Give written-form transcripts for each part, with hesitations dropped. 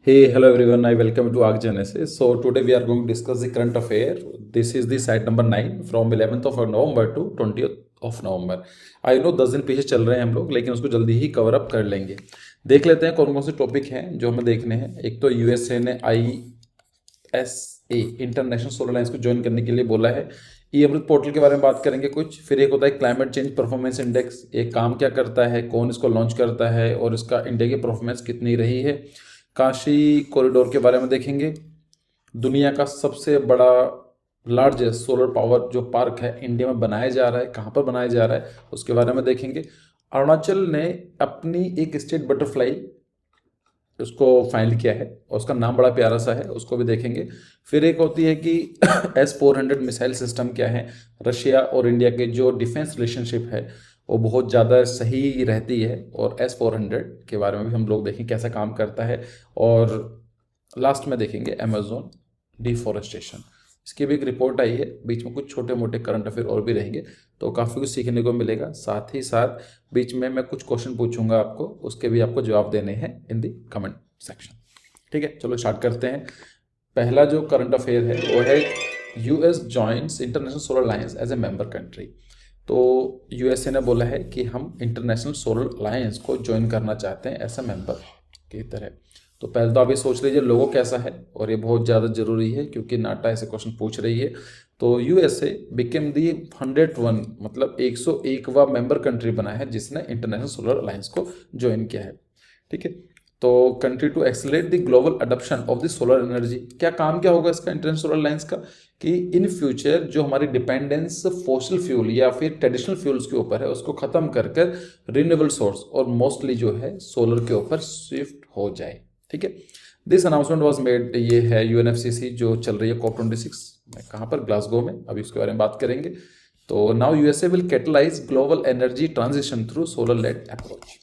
Hey, hello everyone. I welcome you to Arc Genesis. So today we are going to discuss the current affair. This is the site number 9 from 11th of November to 20th of November. I know 10 दिन पीछे चल रहे हैं हम लोग, लेकिन उसको जल्दी ही कवर अप कर लेंगे। देख लेते हैं कौन कौन से टॉपिक हैं जो हमें देखने हैं। एक तो यूएसए ने ISA इंटरनेशनल सोलर अलायंस को ज्वाइन करने के लिए बोला है। ई अमृत पोर्टल के बारे में बात करेंगे कुछ। फिर एक होता है क्लाइमेट चेंज परफॉर्मेंस इंडेक्स, ये काम क्या करता है, कौन इसको लॉन्च करता है और इसका इंडिया की परफॉर्मेंस कितनी रही है। काशी कॉरिडोर के बारे में देखेंगे। दुनिया का सबसे बड़ा लार्जेस्ट सोलर पावर जो पार्क है इंडिया में बनाया जा रहा है, कहाँ पर बनाया जा रहा है उसके बारे में देखेंगे। अरुणाचल ने अपनी एक स्टेट बटरफ्लाई उसको फाइनल किया है और उसका नाम बड़ा प्यारा सा है, उसको भी देखेंगे। फिर एक होती है कि S-400 मिसाइल सिस्टम क्या है। रशिया और इंडिया के जो डिफेंस रिलेशनशिप है वो बहुत ज़्यादा सही रहती है, और S-400 के बारे में भी हम लोग देखें कैसा काम करता है। और लास्ट में देखेंगे अमेजोन डिफॉरेस्टेशन, इसकी भी एक रिपोर्ट आई है। बीच में कुछ छोटे मोटे करंट अफेयर और भी रहेंगे, तो काफ़ी कुछ सीखने को मिलेगा। साथ ही साथ बीच में मैं कुछ क्वेश्चन पूछूंगा आपको, उसके भी आपको जवाब देने हैं इन दी कमेंट सेक्शन। ठीक है, चलो स्टार्ट करते हैं। पहला जो करंट अफेयर है वो है US joints international solar alliance as a member country. तो USA ने बोला है कि हम इंटरनेशनल सोलर अलायंस को ज्वाइन करना चाहते हैं ऐसा मेंबर की तरह। तो पहले तो आप ये सोच लीजिए लोगो कैसा है, और ये बहुत ज़्यादा ज़रूरी है क्योंकि नाटा ऐसे क्वेश्चन पूछ रही है। तो USA बिकेम दी 101, मतलब 101वां मेंबर कंट्री बना है जिसने इंटरनेशनल सोलर अलायंस को ज्वाइन किया है। ठीक है, तो country to accelerate the global adoption of the solar energy. क्या काम क्या होगा इसका इंटरनेशनल सोलर अलायंस का, कि इन फ्यूचर जो हमारी डिपेंडेंस फॉसिल फ्यूल या फिर ट्रेडिशनल फ्यूल्स के ऊपर है उसको खत्म कर कर रिन्यूएबल सोर्स और मोस्टली जो है सोलर के ऊपर शिफ्ट हो जाए। ठीक है, दिस अनाउंसमेंट वाज मेड, ये है UNFCC जो चल रही है COP26 में, कहाँ पर, ग्लासगो में। अभी उसके बारे में बात करेंगे। तो now USA will catalyse global energy transition through solar led approach.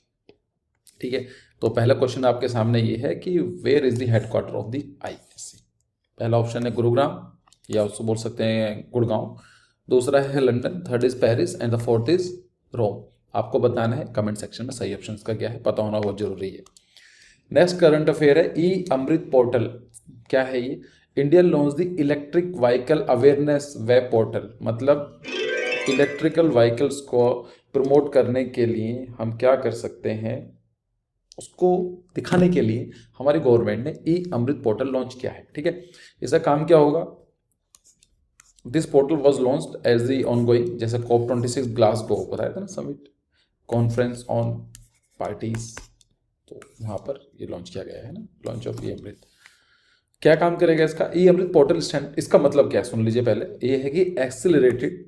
ठीक है, तो पहला क्वेश्चन आपके सामने ये है कि where is the headquarter of the ISA। पहला ऑप्शन है गुरुग्राम, या उसको बोल सकते हैं गुड़गांव। दूसरा है London, third is Paris and the fourth is Rome. आपको बताना है कमेंट सेक्शन में सही ऑप्शन का क्या है, पता होना बहुत जरूरी है। नेक्स्ट करंट अफेयर है ई अमृत पोर्टल। क्या है ये? India launch the electric vehicle awareness web portal. मतलब इलेक्ट्रिकल व्हीकल्स को प्रमोट करने के लिए हम क्या कर सकते हैं, उसको दिखाने के लिए हमारी गवर्नमेंट ने ई अमृत पोर्टल लॉन्च किया है। ठीक है, इसका काम क्या होगा। This portal was launched as the on going, जैसे COP26 ग्लासगो बताया था ना, समिट कॉन्फ्रेंस ऑन पार्टीज, तो वहां पर ये लॉन्च किया गया है ना, लॉन्च ऑफ ई अमृत। क्या काम करेगा इसका ई अमृत पोर्टल स्टैंड, इसका मतलब क्या है सुन लीजिए पहले। ये है कि accelerated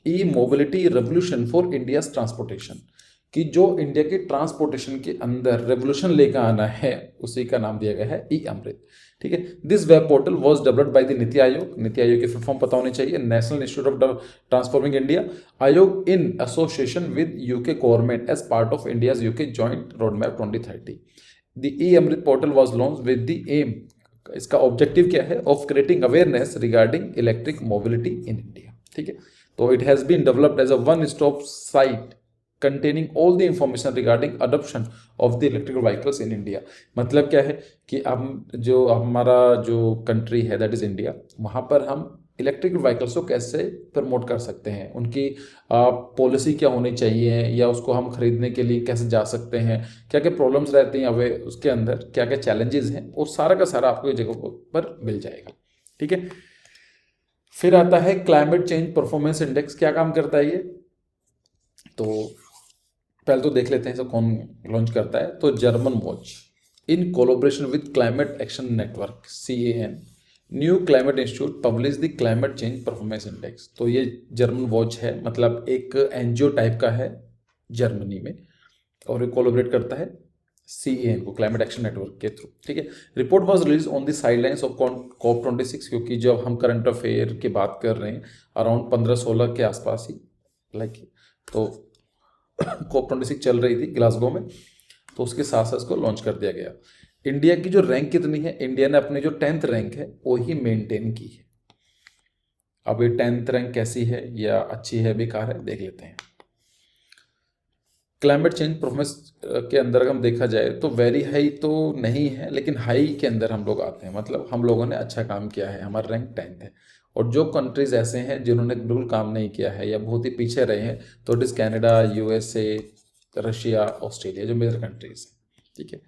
E mobility revolution for India transportation, कि जो इंडिया के ट्रांसपोर्टेशन के अंदर रेवोल्यूशन लेकर आना है उसी का नाम दिया गया है ई अमृत। ठीक है, this web portal was developed by the NITI Aayog. NITI Aayog की फुल फॉर्म पता होनी चाहिए, national institute of transforming India, Aayog in association with UK government as part of India's UK joint road map 2030। The E Amrit portal was launch with the aim, इसका objective क्या है, of creating awareness regarding electric mobility in India. ठीक है, तो it has been developed as a one stop site containing all the information regarding adoption of the electrical vehicles in India। मतलब क्या है कि हम जो हमारा जो कंट्री है दैट इज इंडिया, वहाँ पर हम इलेक्ट्रिकल व्हीकल्स को कैसे प्रमोट कर सकते हैं, उनकी पॉलिसी क्या होनी चाहिए, या उसको हम खरीदने के लिए कैसे जा सकते हैं, क्या क्या प्रॉब्लम्स रहती हैं वे उसके अंदर, क्या क्या चैलेंजेस हैं, और सारा का सारा आपको ये जगह पर मिल जाएगा। ठीक है, फिर आता है क्लाइमेट चेंज परफॉर्मेंस इंडेक्स। क्या काम करता है ये, तो पहले तो देख लेते हैं इसे कौन लॉन्च करता है। तो German watch in collaboration with climate action network CAN, new climate institute publish the climate change performance index. तो ये जर्मन वॉच है, मतलब एक NGO टाइप का है जर्मनी में, और ये कोलोबरेट करता है CAN को, क्लाइमेट एक्शन नेटवर्क के थ्रू। ठीक है, report was release on the sidelines of COP26, क्योंकि जब हम करंट अफेयर की बात कर रहे हैं अराउंड 15-16 के आसपास ही, लाइक तो COP26 चल रही थी ग्लासगो में, तो उसके साथ साथ इसको लॉन्च कर दिया गया। इंडिया की जो रैंक कितनी है, इंडिया ने अपनी जो 10th रैंक है वो ही मेंटेन की है। अब ये 10th रैंक कैसी है, या अच्छी है बेकार है, देख लेते हैं। क्लाइमेट चेंज परफॉर्मेंस के अंदर अगर हम देखा जाए तो वेरी हाई तो नहीं है, लेकिन हाई के अंदर हम लोग आते हैं, मतलब हम लोगों ने अच्छा काम किया है, हमारा रैंक 10th है। और जो कंट्रीज ऐसे हैं जिन्होंने बिल्कुल काम नहीं किया है या बहुत ही पीछे रहे हैं, तो it is Canada, USA, Russia, Australia, जो मेजर कंट्रीज हैं। ठीक है,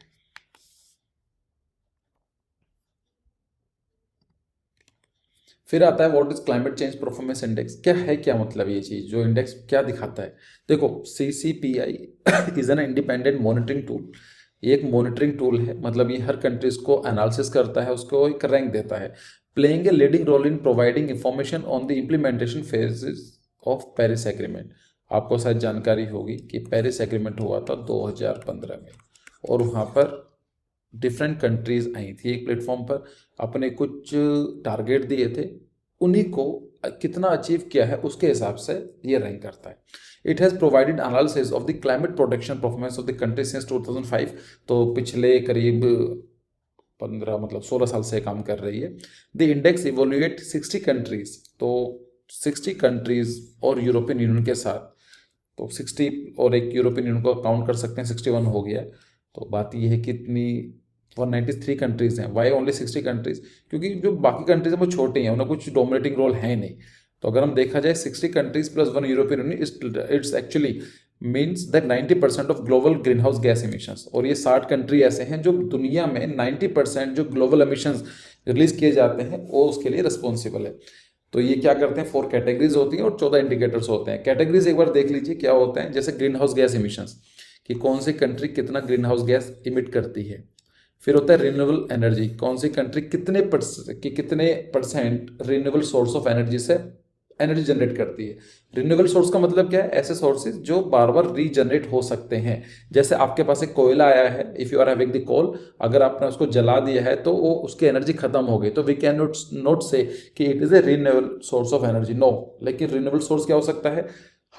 फिर आता है what is climate change performance index. क्या है, क्या मतलब ये चीज़, जो इंडेक्स क्या दिखाता है। देखो, CCPI is an independent monitoring tool. ये एक मॉनिटरिंग टूल है, मतलब ये हर कंट्रीज को एनालिसिस करता है, उसको एक रैंक देता है। Playing a leading role in providing information on the implementation phases of Paris agreement. आपको शायद जानकारी होगी कि पेरिस एग्रीमेंट हुआ था 2015 में, और वहाँ पर डिफरेंट कंट्रीज आई थी एक प्लेटफॉर्म पर, अपने कुछ टारगेट दिए थे, उन्हीं को कितना अचीव किया है उसके हिसाब से ये रैंक करता है। It has provided analysis of the climate protection performance of the country since 2005। तो पिछले करीब 15 मतलब 16 साल से काम कर रही है। द इंडेक्स इवोल्यूएट 60 कंट्रीज, तो 60 कंट्रीज और यूरोपियन यूनियन के साथ, तो 60 और एक यूरोपियन यूनियन को काउंट कर सकते हैं, 61 हो गया है। तो बात यह है कि इतनी 193 कंट्रीज़ हैं। Why only 60 countries? क्योंकि जो बाकी कंट्रीज हैं वो छोटी हैं, उन्हें कुछ डोमिनेटिंग रोल है नहीं। तो अगर हम देखा जाए 60 countries plus 1 European union, it's actually means that 90% of global green house gas emissions. और ये 60 कंट्री ऐसे हैं जो दुनिया में 90% जो ग्लोबल एमिशंस रिलीज किए जाते हैं वो उसके लिए रिस्पॉन्सिबल है। तो ये क्या करते हैं, 4 कैटेगरीज होती हैं और 14 इंडिकेटर्स होते हैं। कैटेगरीज एक बार देख लीजिए क्या होते हैं। जैसे ग्रीन हाउस गैस इमिशंस, कि कौन सी कंट्री कितना ग्रीन हाउस गैस इमिट करती है। फिर होता है रिन्यूएबल एनर्जी, कौन सी कंट्री कितने percent renewable source of energy से एनर्जी जनरेट करती है। रिन्यूएबल सोर्स का मतलब क्या है, ऐसे सोर्सेज जो बार बार रीजनरेट हो सकते हैं। जैसे आपके पास एक कोयला आया है, if you are having the coal, अगर आपने उसको जला दिया है तो वो उसकी एनर्जी खत्म हो गई, तो वी कैन नॉट से कि it is a renewable source of energy, no. लेकिन रिन्यूएबल सोर्स क्या हो सकता है,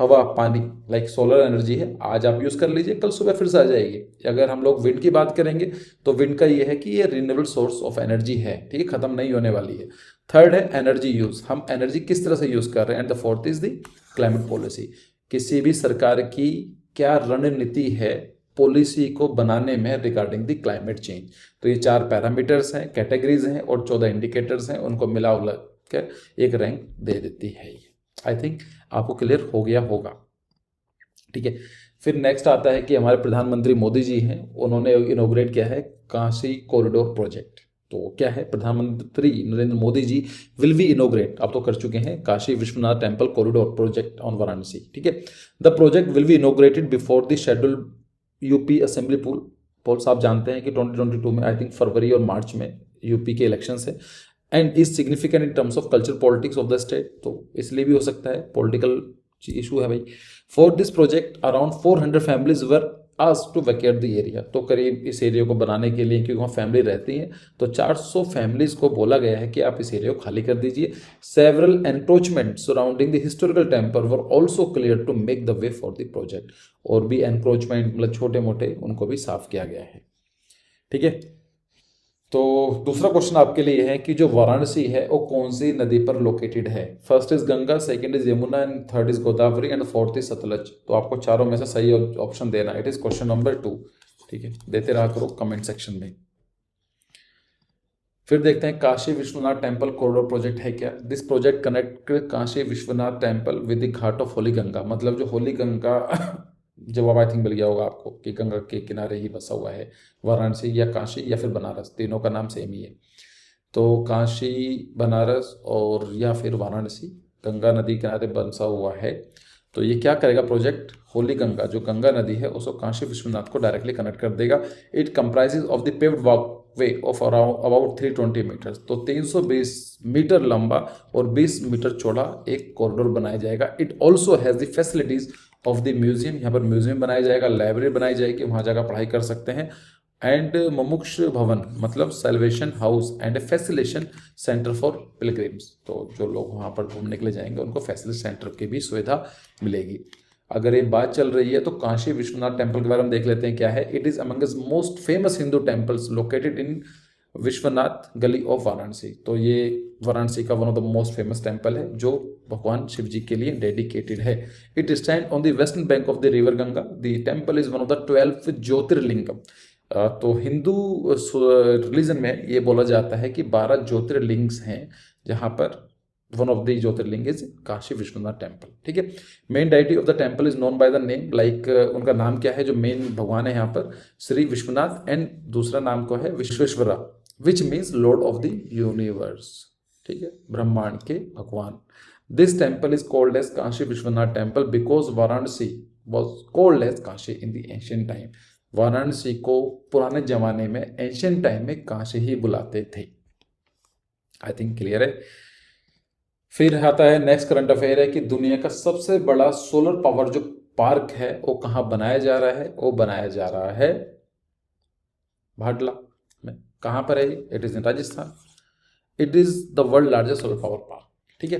हवा, पानी, लाइक सोलर एनर्जी है, आज आप यूज़ कर लीजिए, कल सुबह फिर से आ जाएगी। अगर हम लोग विंड की बात करेंगे तो विंड का ये है कि ये रिन्यूएबल सोर्स ऑफ एनर्जी है, ठीक है, खत्म नहीं होने वाली है। थर्ड है एनर्जी यूज़, हम एनर्जी किस तरह से यूज़ कर रहे हैं। And the fourth is the climate policy, किसी भी सरकार की क्या रणनीति है पॉलिसी को बनाने में रिगार्डिंग द क्लाइमेट चेंज। तो ये 4 पैरामीटर्स हैं, कैटेगरीज हैं और 14 इंडिकेटर्स हैं, उनको मिला उला कर एक रैंक दे देती है। आई थिंक आपको क्लियर हो गया होगा, ठीक है। फिर नेक्स्ट आता है कि हमारे प्रधानमंत्री मोदी जी हैं, उन्होंने इनॉग्रेट किया है काशी कॉरिडोर प्रोजेक्ट। तो क्या है, प्रधानमंत्री Narendra Modi ji will be inaugurate, आप तो कर चुके हैं, Kashi Vishwanath temple corridor project on Varanasi, ठीक है। The project will be inaugurated before the schedule UP assembly polls. आप जानते हैं कि 2022 में आई थिंक फरवरी और मार्च में यूपी के इलेक्शंस है, and is significant in terms of culture politics of the state. तो इसलिए भी हो सकता है, पॉलिटिकल इशू है भाई। For this project around 400 families were asked to vacate the area. तो करीब इस एरिया को बनाने के लिए, क्योंकि वहाँ फैमिली रहती हैं, तो 400 फैमिलीज को बोला गया है कि आप इस एरिया को खाली कर दीजिए। Several encroachment surrounding the historical temple were also clear to make the way for the project. और भी एनक्रोचमेंट मतलब छोटे मोटे उनको भी साफ किया गया है, ठीक है। तो दूसरा क्वेश्चन आपके लिए है कि जो वाराणसी है वो कौन सी नदी पर लोकेटेड है। First is Ganga, second is Yamuna, and third is Godavari, and fourth is Sutlej. तो आपको चारों में से सही ऑप्शन देना है। इट इज क्वेश्चन नंबर 2, ठीक है, देते रहा करो कमेंट सेक्शन में। फिर देखते हैं Kashi Vishwanath temple corridor project है क्या। This project connect Kashi Vishwanath temple with the Ghat of Holi Ganga. मतलब जो होली गंगा जवाब आई थिंक मिल गया होगा आपको कि गंगा के किनारे ही बसा हुआ है वाराणसी, या काशी या फिर बनारस, तीनों का नाम सेम ही है। तो काशी, बनारस और या फिर वाराणसी गंगा नदी किनारे बसा हुआ है। तो ये क्या करेगा प्रोजेक्ट, होली गंगा जो गंगा नदी है उसको काशी विश्वनाथ को डायरेक्टली कनेक्ट कर देगा। It comprises of the paved walkway of about 320 meters. तो 320 मीटर लंबा और 20 मीटर चौड़ा एक कॉरिडोर बनाया जाएगा। It also has the facilities of the museum, यहाँ पर म्यूजियम बनाया जाएगा, लाइब्रेरी बनाई जाएगी, वहाँ जाकर पढ़ाई कर सकते हैं। एंड मुमुक्ष भवन मतलब salvation house and facilitation centre for pilgrims. तो जो लोग वहाँ पर घूमने के लिए जाएंगे उनको फैसिलिटी सेंटर की भी सुविधा मिलेगी। अगर ये बात चल रही है तो काशी विश्वनाथ टेम्पल के बारे में देख लेते हैं क्या है। It is among most famous Hindu temples located in Vishwanath गली ऑफ वाराणसी। तो ये वाराणसी का one of the most famous temple है जो भगवान शिव जी के लिए डेडिकेटेड है। It stand on the western bank of the river Ganga. The temple is one of the 12 Jyotirlingam. तो हिंदू रिलीजन में ये बोला जाता है कि 12 ज्योतिर्लिंग्स हैं, जहाँ पर one of the Jyotirlinga is Kashi Vishwanath temple. ठीक है। Main deity of the temple is known by the name, like उनका नाम क्या है, जो मेन भगवान है यहाँ पर श्री विश्वनाथ, एंड दूसरा नाम को है Vishweshwara, which means lord of the universe. ठीक है, ब्रह्मांड के भगवान। This temple is called as Kashi Vishwanath temple because Varanasi was called as Kashi in the ancient time. Varanasi को पुराने जमाने में एंशियंट टाइम में काशी ही बुलाते थे। आई थिंक क्लियर है। फिर आता है नेक्स्ट करंट अफेयर है कि दुनिया का सबसे बड़ा सोलर पावर जो पार्क है वो कहाँ बनाया जा रहा है? वो बनाया जा रहा है भाडला में। कहाँ पर है? It is in Rajasthan. It is the world largest solar power park. ठीक है,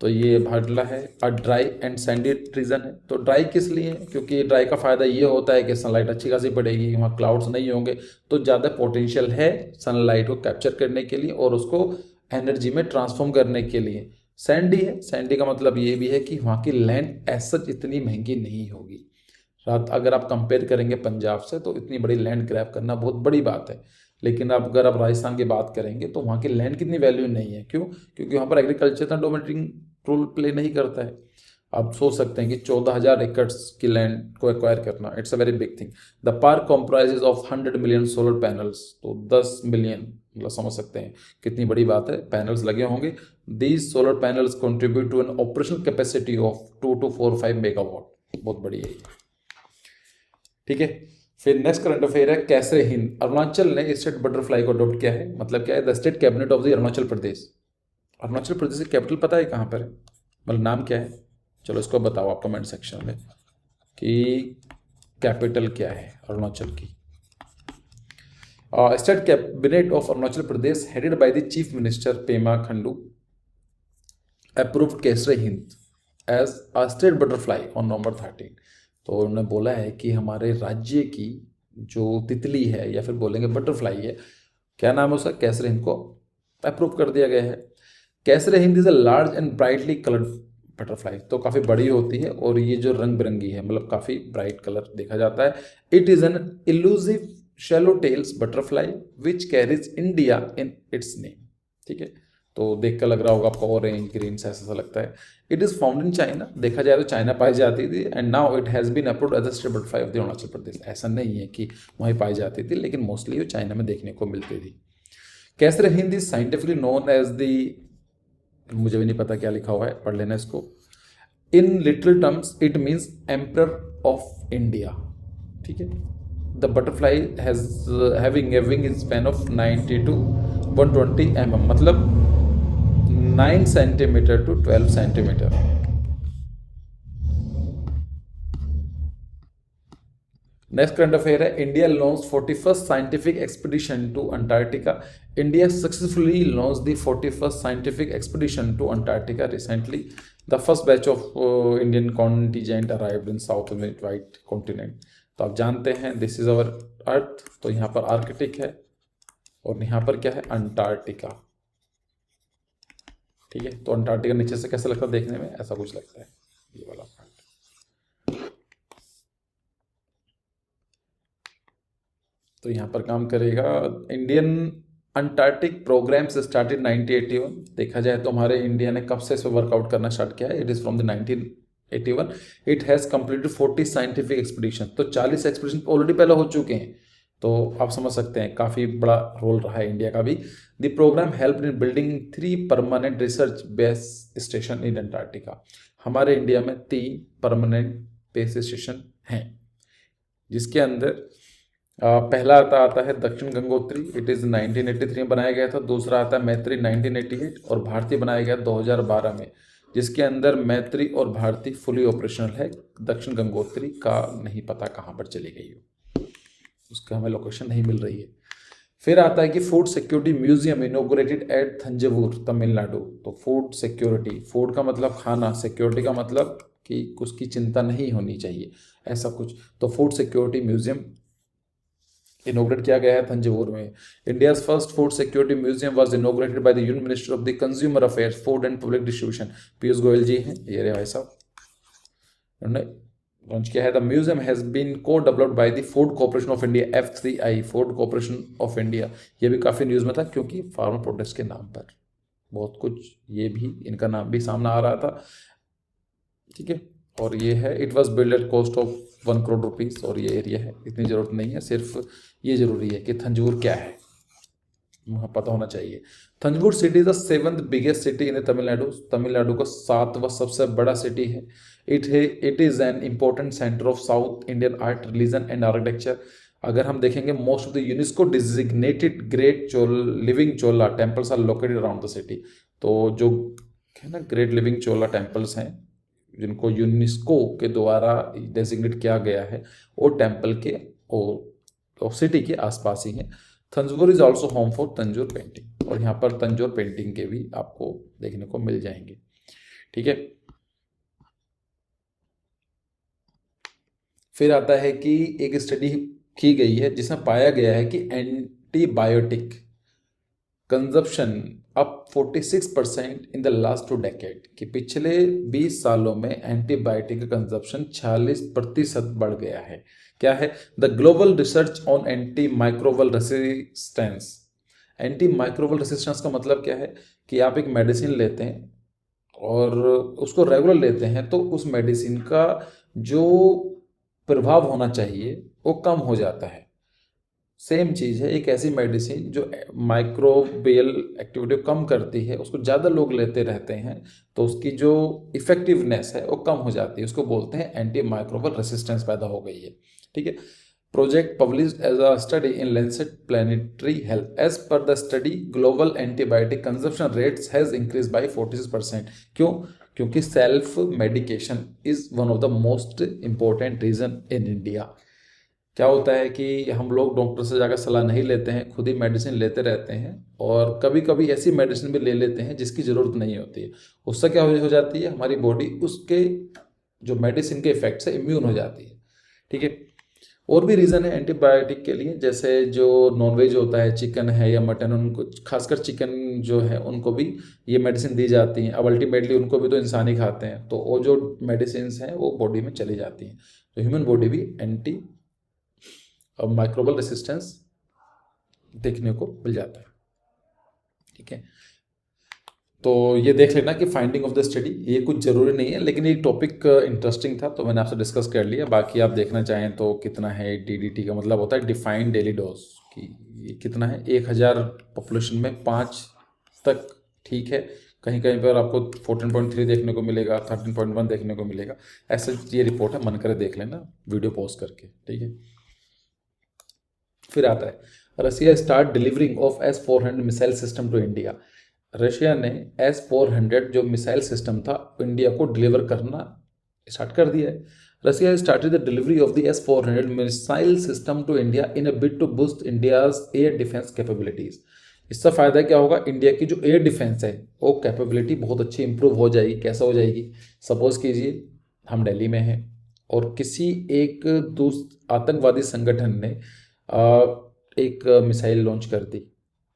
तो ये भाडला है। और ड्राई एंड सैंडी रीजन है। तो ड्राई किस लिए है? क्योंकि ड्राई का फायदा ये होता है कि सनलाइट अच्छी खासी पड़ेगी, वहाँ क्लाउड्स नहीं होंगे, तो ज़्यादा पोटेंशियल है सनलाइट को कैप्चर करने के लिए और उसको एनर्जी में ट्रांसफॉर्म करने के लिए। सैंडी है, सैंडी का मतलब ये भी है कि वहाँ की लैंड ऐसा इतनी महंगी नहीं होगी। रात अगर आप कंपेयर करेंगे पंजाब से तो इतनी बड़ी लैंड ग्रैब करना बहुत बड़ी बात है। लेकिन अब अगर आप राजस्थान की बात करेंगे तो वहाँ की लैंड कितनी वैल्यू नहीं है। क्यों? क्योंकि वहाँ पर एग्रीकल्चर इतना डोमिनेटिंग रोल प्ले नहीं करता है। आप सोच सकते हैं कि 14,000 एकड़ की लैंड को एक्वायर करना, it's a very big thing. The park comprises of 100 million solar panels. तो 10 मिलियन मतलब समझ सकते हैं कितनी बड़ी बात है, पैनल्स लगे होंगे। These solar panels contribute to an operational capacity of 2 to 4 5 megawatt. बहुत बड़ी है। ठीक है, फिर नेक्स्ट करंट अफेयर है कैसरे हिंद। अरुणाचल ने स्टेट बटरफ्लाई को अडॉप्ट किया है। मतलब क्या है? The state cabinet of the Arunachal Pradesh. Arunachal Pradesh की कैपिटल पता है कहाँ पर है? मतलब नाम क्या है? चलो इसको बताओ आप कमेंट सेक्शन में कि कैपिटल क्या है अरुणाचल की। State cabinet of Arunachal Pradesh headed by the chief minister Pema Khandu approved Kaisar e Hind as a state butterfly on November 13। तो उन्होंने बोला है कि हमारे राज्य की जो तितली है या फिर बोलेंगे बटरफ्लाई है, क्या नाम है उसका? कैसरे हिंद को अप्रूव कर दिया गया है। Kaisar e Hind is a large and brightly coloured butterfly. तो काफ़ी बड़ी होती है और ये जो रंग बिरंगी है, मतलब काफ़ी ब्राइट कलर देखा जाता है। It is an elusive swallow tails butterfly which carries India in its name. ठीक है, तो देख कर लग रहा होगा आपको ऑरेंज ग्रीन से ऐसा लगता है। It is found in China. देखा जाए तो चाइना पाई जाती थी and now it has been approved as a state butterfly of the Arunachal Pradesh. ऐसा नहीं है कि वहीं पाई जाती थी, लेकिन मोस्टली वो चाइना में देखने को मिलती थी। Kaisar e Hind is scientifically known as the, मुझे भी नहीं पता क्या लिखा हुआ है, पढ़ लेना इसको। In literal terms it means emperor of India. ठीक है, the butterfly having a wing span of 90 to 120 mm, मतलब 9 centimetre to 12 centimetre. Next current affair है India launch 41st scientific expedition to Antarctica. India successfully launch the 41st scientific expedition to Antarctica recently. The first batch of Indian contingent arrived in south white continent. तो आप जानते हैं this is our अर्थ, तो यहाँ पर Arctic है और यहाँ पर क्या है? अंटार्कटिका। ठीक है, तो अंटार्कटिका नीचे से कैसा लगता है देखने में? ऐसा कुछ लगता है, ये वाला पार्ट। तो यहाँ पर काम करेगा। इंडियन अंटार्कटिक प्रोग्राम से स्टार्टेड 1981। देखा जाए तो हमारे इंडिया ने कब से इस पर वर्कआउट करना स्टार्ट किया है? It is from the 1981। It has completed 40 scientific expedition. तो 40 एक्सपीडिशन ऑलरेडी पहले हो चुके हैं। तो आप समझ सकते हैं काफ़ी बड़ा रोल रहा है इंडिया का भी। The programme help in building 3 permanent research base station in Antarctica. हमारे इंडिया में 3 परमानेंट बेस स्टेशन हैं, जिसके अंदर पहला आता है दक्षिण गंगोत्री। इट इज़ 1983 में बनाया गया था। दूसरा आता है मैत्री 1988 और भारती बनाया गया 2012 में, जिसके अंदर मैत्री और भारती फुली ऑपरेशनल है। दक्षिण गंगोत्री का नहीं पता कहाँ पर चली गई हो, उसका हमें लोकेशन नहीं मिल रही है। फिर आता है कि food security museum inaugurated at Thanjavur Tamil Nadu. तो फूड सिक्योरिटी, फूड का मतलब खाना, सिक्योरिटी का मतलब कि उसकी चिंता नहीं होनी चाहिए, ऐसा कुछ। तो फूड सिक्योरिटी म्यूजियम इनोग्रेट किया गया है तंजौर में। India's first food security museum was inaugurated by the union minister of the consumer affairs, food and public distribution, Piyush Goyal ji हैं, ये रहे भाई साहब, उन्होंने लॉन्च किया है। द म्यूजियम हैज बीन को developed by the food corporation of India, F3I, food corporation of India. ये भी काफ़ी न्यूज़ में था क्योंकि फार्मर प्रोडक्ट्स के नाम पर बहुत कुछ, ये भी इनका नाम भी सामने आ रहा था, ठीक है। और ये है, it was build at cost of 1 crore rupees, और ये एरिया है, इतनी ज़रूरत नहीं है, सिर्फ ये ज़रूरी है कि थंजौर क्या है वहाँ पता होना चाहिए। Tanjore city is the 7th biggest city in Tamil Nadu, Tamil Nadu का 7वां सबसे बड़ा सिटी है। It is an important centre of south Indian art, religion and architecture. अगर हम देखेंगे, most of the UNESCO designated great living Chola temples are located around the city. तो जो है ना ग्रेट लिविंग चोला टेम्पल्स हैं जिनको यूनेस्को के द्वारा डेजिग्नेट किया गया है, वो टेम्पल के और सिटी के आसपास ही हैं। Tanjore is also home for Tanjore painting, और यहाँ पर तंजौर पेंटिंग के भी आपको देखने को मिल जाएंगे, ठीक है। फिर आता है कि एक स्टडी की गई है जिसमें पाया गया है कि antibiotic consumption up 46% in the last 2 decade, कि पिछले 20 सालों में एंटीबायोटिक का कंजप्शन 46% बढ़ गया है। क्या है? The global research on anti microbial resistance. Anti microbial resistance का मतलब क्या है कि आप एक मेडिसिन लेते हैं और उसको रेगुलर लेते हैं तो उस मेडिसिन का जो प्रभाव होना चाहिए वो कम हो जाता है। सेम चीज़ है, एक ऐसी मेडिसिन जो माइक्रोबियल एक्टिविटी को कम करती है, उसको ज़्यादा लोग लेते रहते हैं तो उसकी जो इफेक्टिवनेस है वो कम हो जाती है, उसको बोलते हैं एंटी माइक्रोबल रेसिस्टेंस पैदा हो गई है, ठीक है। Project published as a study in Lancet planetary health, as per the study global antibiotic consumption rates has increase by 46%। क्यों? क्योंकि self medication is one of the most important reason in India. क्या होता है कि हम लोग doctor से जाकर सलाह नहीं लेते हैं, खुद ही मेडिसिन लेते रहते हैं, और कभी कभी ऐसी मेडिसिन भी ले लेते हैं जिसकी ज़रूरत नहीं होती है। उससे क्या हो जाती है, हमारी बॉडी उसके जो मेडिसिन के इफेक्ट से इम्यून हो जाती है, ठीक है। और भी रीज़न है एंटीबायोटिक के लिए, जैसे जो नॉनवेज होता है, चिकन है या मटन, उनको खासकर चिकन जो है उनको भी ये मेडिसिन दी जाती हैं। अब अल्टीमेटली उनको भी तो इंसान ही खाते हैं, तो वो जो मेडिसिन हैं वो बॉडी में चली जाती हैं, तो ह्यूमन बॉडी भी एंटी माइक्रोबल रेसिस्टेंस देखने को मिल जाता है, ठीक है। तो ये देख लेना कि फाइंडिंग ऑफ द स्टडी, ये कुछ ज़रूरी नहीं है लेकिन ये टॉपिक इंटरेस्टिंग था तो मैंने आपसे डिस्कस कर लिया। बाकी आप देखना चाहें तो कितना है DDT का मतलब होता है डिफाइंड डेली डोज, कि ये कितना है 1000 पॉपुलेशन में 5 तक, ठीक है। कहीं कहीं पर आपको 14.3 देखने को मिलेगा, 13.1 देखने को मिलेगा, ऐसा ये रिपोर्ट है, मन करे देख लेना वीडियो पॉज करके, ठीक है। फिर आता है Russia start delivering of S-400 missile system to India. Russia ने S-400 जो मिसाइल सिस्टम था इंडिया को डिलीवर करना स्टार्ट कर दिया है। Russia started the delivery of the S-400 missile system to India in a bid to boost India's air defence capabilities. इससे फ़ायदा क्या होगा, इंडिया की जो एयर डिफेंस है वो कैपेबिलिटी बहुत अच्छी इंप्रूव हो जाएगी। कैसा हो जाएगी? सपोज कीजिए हम दिल्ली में हैं और किसी एक आतंकवादी संगठन ने एक मिसाइल लॉन्च कर दी।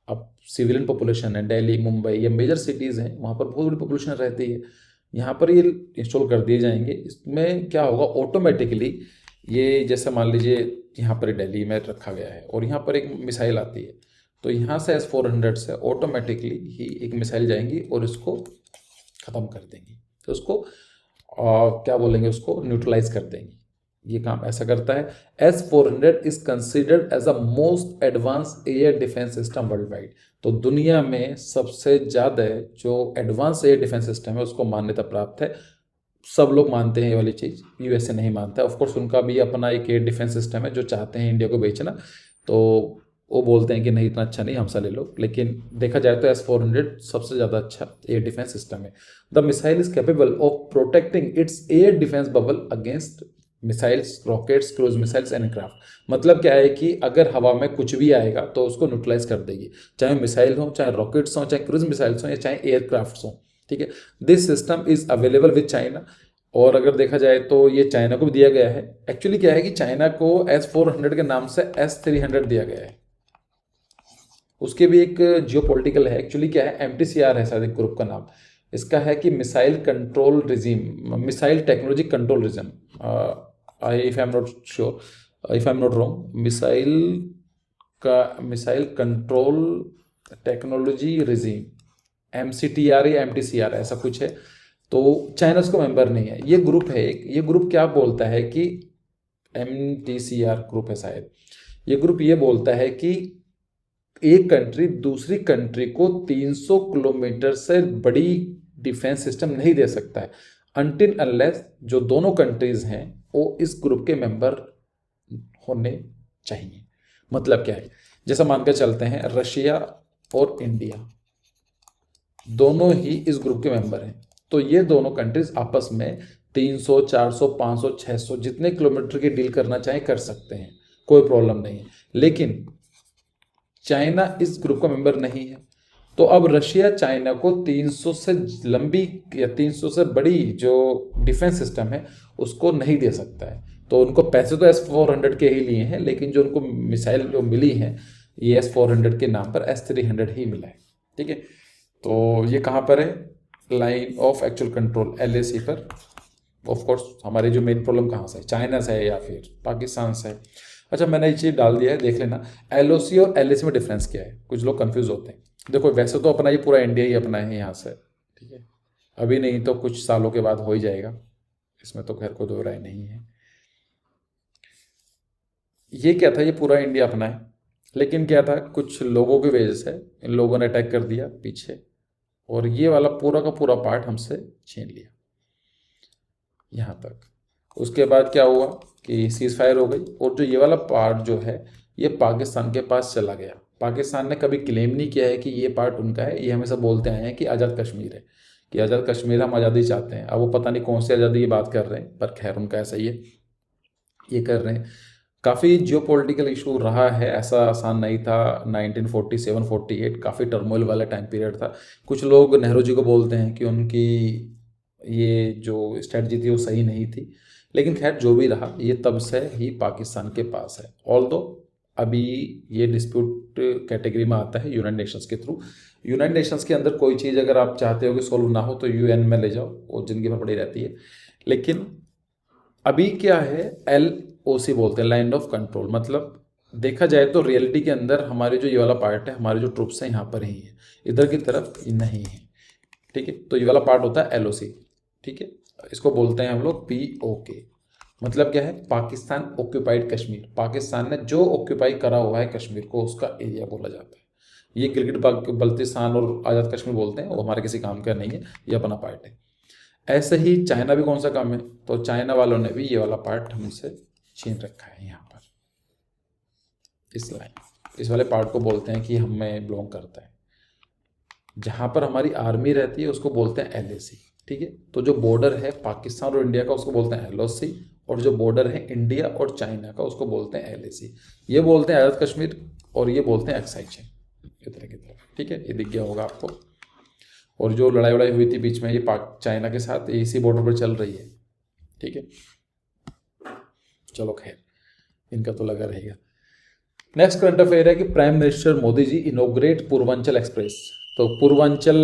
अब सिविलियन पॉपुलेशन है, दिल्ली, मुंबई, ये मेजर सिटीज़ हैं, वहाँ पर बहुत बड़ी पॉपुलेशन रहती है, यहाँ पर ये इंस्टॉल कर दिए जाएंगे। इसमें क्या होगा, ऑटोमेटिकली ये जैसे मान लीजिए यहाँ पर दिल्ली में रखा गया है और यहाँ पर एक मिसाइल आती है, तो यहाँ से S-400 से ऑटोमेटिकली ही एक मिसाइल जाएंगी और इसको ख़त्म कर देंगी, तो उसको क्या बोलेंगे, उसको न्यूट्रलाइज कर देंगी। ये काम ऐसा करता है। S-400 is considered as a most advance air defence system world wide. तो दुनिया में सबसे ज़्यादा जो एडवांस एयर डिफेंस सिस्टम है उसको मान्यता प्राप्त है। सब लोग मानते हैं ये वाली चीज़, USA नहीं मानता है। ऑफकोर्स उनका भी अपना एक एयर डिफेंस सिस्टम है जो चाहते हैं इंडिया को बेचना, तो वो बोलते हैं कि नहीं इतना अच्छा नहीं, हमसे ले लो। लेकिन देखा जाए तो S-400 सबसे ज़्यादा अच्छा एयर डिफेंस सिस्टम है। The missile is capable of protecting it's air defence bubble against missiles, rockets, cruise missiles, aircraft. मतलब क्या है कि अगर हवा में कुछ भी आएगा तो उसको न्यूट्रलाइज कर देगी, चाहे मिसाइल हो, चाहे रॉकेट्स हो, चाहे क्रूज मिसाइल्स हो, या चाहे एयरक्राफ्ट्स हो, ठीक है। This system is available with China और अगर देखा जाए तो ये चाइना को भी दिया गया है। एक्चुअली क्या है कि चाइना को S-400 के नाम से S-300 दिया गया है। उसके भी एक जियोपॉलिटिकल है। एक्चुअली क्या है, MTCR है शायद एक ग्रुप का नाम। इसका है कि missile control regime, missile technology control regime, if I am not sure, if I am not wrong, missile control technology regime, MCTR या MTCR ऐसा कुछ है। तो चाइना उसका मेंबर नहीं है। ये ग्रुप है एक, ये ग्रुप क्या बोलता है कि MTCR ग्रुप है शायद, ये ग्रुप ये बोलता है कि एक कंट्री दूसरी कंट्री को 300 किलोमीटर से बड़ी डिफेंस सिस्टम नहीं दे सकता है अनटिल अनलेस जो दोनों कंट्रीज हैं वो इस ग्रुप के मेंबर होने चाहिए। मतलब क्या है, जैसा मानकर चलते हैं रशिया और इंडिया दोनों ही इस ग्रुप के मेंबर हैं, तो ये दोनों कंट्रीज आपस में 300, 400, 500, 600 जितने किलोमीटर की डील करना चाहें कर सकते हैं, कोई प्रॉब्लम नहीं है। लेकिन चाइना इस ग्रुप का मेंबर नहीं है, तो अब रशिया चाइना को 300 से लंबी या 300 से बड़ी जो डिफेंस सिस्टम है उसको नहीं दे सकता है। तो उनको पैसे तो S-400 के ही लिए हैं, लेकिन जो उनको मिसाइल जो मिली हैं ये S-400 के नाम पर S-300 ही मिला है। ठीक है, तो ये कहाँ पर है, line of actual control LAC पर। ऑफ कोर्स हमारी जो मेन प्रॉब्लम कहाँ से है, चाइना से है या फिर पाकिस्तान से है। अच्छा, मैंने ये चीज़ डाल दिया है, देख लेना LOC और LAC में डिफरेंस क्या है, कुछ लोग कंफ्यूज होते हैं। देखो वैसे तो अपना ये पूरा इंडिया ही अपना है यहाँ से, ठीक है, अभी नहीं तो कुछ सालों के बाद हो ही जाएगा, इसमें तो खैर कोई दो राय नहीं है। ये क्या था, ये पूरा इंडिया अपना है, लेकिन क्या था कुछ लोगों की वजह से इन लोगों ने अटैक कर दिया पीछे और ये वाला पूरा का पूरा पार्ट हमसे छीन लिया यहाँ तक। उसके बाद क्या हुआ कि सीज फायर हो गई और जो ये वाला पार्ट जो है ये पाकिस्तान के पास चला गया। पाकिस्तान ने कभी क्लेम नहीं किया है कि ये पार्ट उनका है, ये हमेशा बोलते आए हैं कि आज़ाद कश्मीर है, कि आज़ाद कश्मीर हम आज़ादी चाहते हैं। अब वो पता नहीं कौन सी आज़ादी की बात कर रहे हैं, पर खैर उनका ऐसा ही है, ये कर रहे हैं। काफ़ी जियोपॉलिटिकल इशू रहा है, ऐसा आसान नहीं था। 1947-48 काफ़ी टर्मोइल वाला टाइम पीरियड था। कुछ लोग नेहरू जी को बोलते हैं कि उनकी ये जो स्ट्रेटजी थी वो सही नहीं थी, लेकिन खैर जो भी रहा ये तब से ही पाकिस्तान के पास है। ऑल्दो अभी ये डिस्प्यूट कैटेगरी में आता है यूनाइटेड नेशंस के थ्रू। यूनाइटेड नेशंस के अंदर कोई चीज़ अगर आप चाहते हो कि सोल्व ना हो तो UN में ले जाओ, वो ज़िंदगी भर पड़ी रहती है। लेकिन अभी क्या है, LOC बोलते हैं, लैंड ऑफ कंट्रोल। मतलब देखा जाए तो रियलिटी के अंदर हमारे जो ये वाला पार्ट है, हमारे जो ट्रूप्स हैं यहाँ पर ही है, इधर की तरफ नहीं है। ठीक है, तो ये वाला पार्ट होता है LOC। ठीक है, इसको बोलते हैं हम लोग POK। मतलब क्या है, पाकिस्तान ऑक्यूपाइड कश्मीर, पाकिस्तान ने जो ऑक्यूपाई करा हुआ है कश्मीर को उसका एरिया बोला जाता है। ये गिलगिट बल्तिस्तान और आज़ाद कश्मीर बोलते हैं, वो हमारे किसी काम का नहीं है, ये अपना पार्ट है। ऐसे ही चाइना भी कौन सा काम है, तो चाइना वालों ने भी ये वाला पार्ट हमसे छीन रखा है यहाँ पर, इस लाइन, इस वाले पार्ट को बोलते हैं कि हमें बिलोंग करता है। जहाँ पर हमारी आर्मी रहती है उसको बोलते हैं LAC। ठीक है, तो जो बॉर्डर है पाकिस्तान और इंडिया का उसको बोलते हैं LOC, और जो बॉर्डर है इंडिया और चाइना का उसको बोलते हैं LAC। ये बोलते हैं आज़ाद कश्मीर और ये बोलते हैं एक्साइड चेन, इधर की तरफ। ठीक है, ये दिख गया होगा आपको। और जो लड़ाई वड़ाई हुई थी बीच में ये पाक चाइना के साथ, इसी बॉर्डर पर चल रही है। ठीक है, चलो खैर इनका तो लगा रहेगा। नेक्स्ट करंट अफेयर है कि prime minister Modi ji inaugurate Purvanchal express. तो पूर्वांचल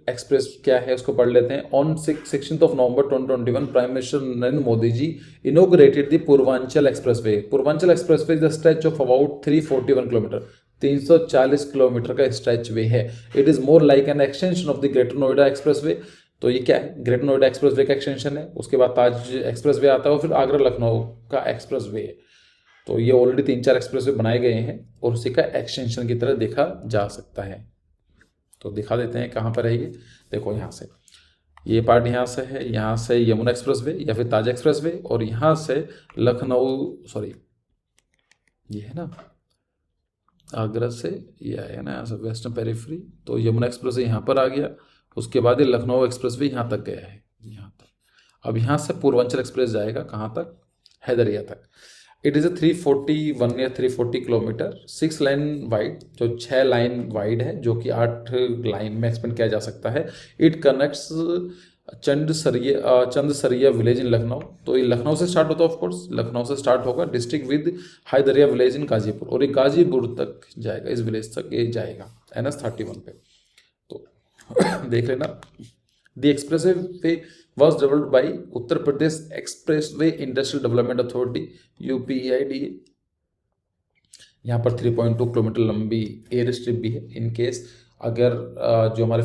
एक्सप्रेस क्या है उसको पढ़ लेते हैं। On 16 November 2021 prime minister Narendra Modi ji inaugurated the Purvanchal expressway. Purvanchal expressway is the stretch of about 341 kilometer, 340 kilometer का स्ट्रेच वे है। It is more like an extension of the greater Noida expressway. तो ये क्या है, ग्रेटर नोएडा एक्सप्रेसवे का एक्सटेंशन है। उसके बाद ताज एक्सप्रेसवे आता है और फिर आगरा लखनऊ का एक्सप्रेसवे है। तो ये ऑलरेडी 3-4 एक्सप्रेसवे बनाए गए हैं और उसी का एक्सटेंशन की तरह देखा जा सकता है। तो दिखा देते हैं कहाँ पर है ये। देखो यहाँ से ये पार्ट यहाँ से है, यहाँ से यमुना एक्सप्रेसवे या फिर ताज एक्सप्रेसवे, और यहाँ से लखनऊ, सॉरी ये है ना आगरा से ये आया ना यहाँ से वेस्टर्न पेरिफेरी, तो यमुना एक्सप्रेस यहाँ पर आ गया। उसके बाद ये लखनऊ एक्सप्रेसवे यहाँ तक गया है, यहाँ तक। अब यहाँ से पूर्वांचल एक्सप्रेस जाएगा कहाँ तक, हैदरिया तक। इट इज़ ए 341 या 340 किलोमीटर, 6 लाइन वाइड, जो 6 लाइन वाइड है, जो कि 8 लाइन में एक्सपेंड किया जा सकता है। It connects Chandsariya village in Lucknow. तो ये लखनऊ से स्टार्ट होता है, ऑफ कोर्स लखनऊ से स्टार्ट होगा। District with Haidariya village in Ghazipur, और ये गाजीपुर तक जाएगा, इस विलेज तक ये जाएगा NH 31 पे। तो देख लेना। The express way was developed by Uttar Pradesh express way industrial development authority UPEID। यहाँ पर 3.2 किलोमीटर लंबी एयर स्ट्रिप भी है। इन केस अगर जो हमारे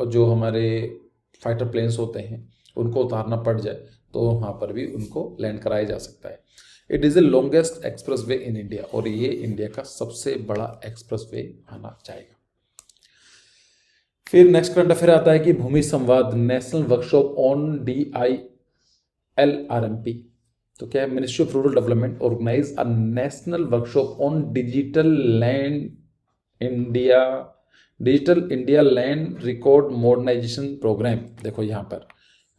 जो हमारे फाइटर प्लेन्स होते हैं उनको उतारना पड़ जाए तो वहाँ पर भी उनको लैंड कराया जा सकता है। It is the longest express way in India, और ये इंडिया का सबसे बड़ा एक्सप्रेस वे माना जाएगा। फिर नेक्स्ट करंट अफेयर आता है कि भूमि संवाद नेशनल वर्कशॉप ऑन DILRMP। तो क्या है, ministry of rural development organise a national workshop on digital India land record modernisation programme. देखो यहाँ पर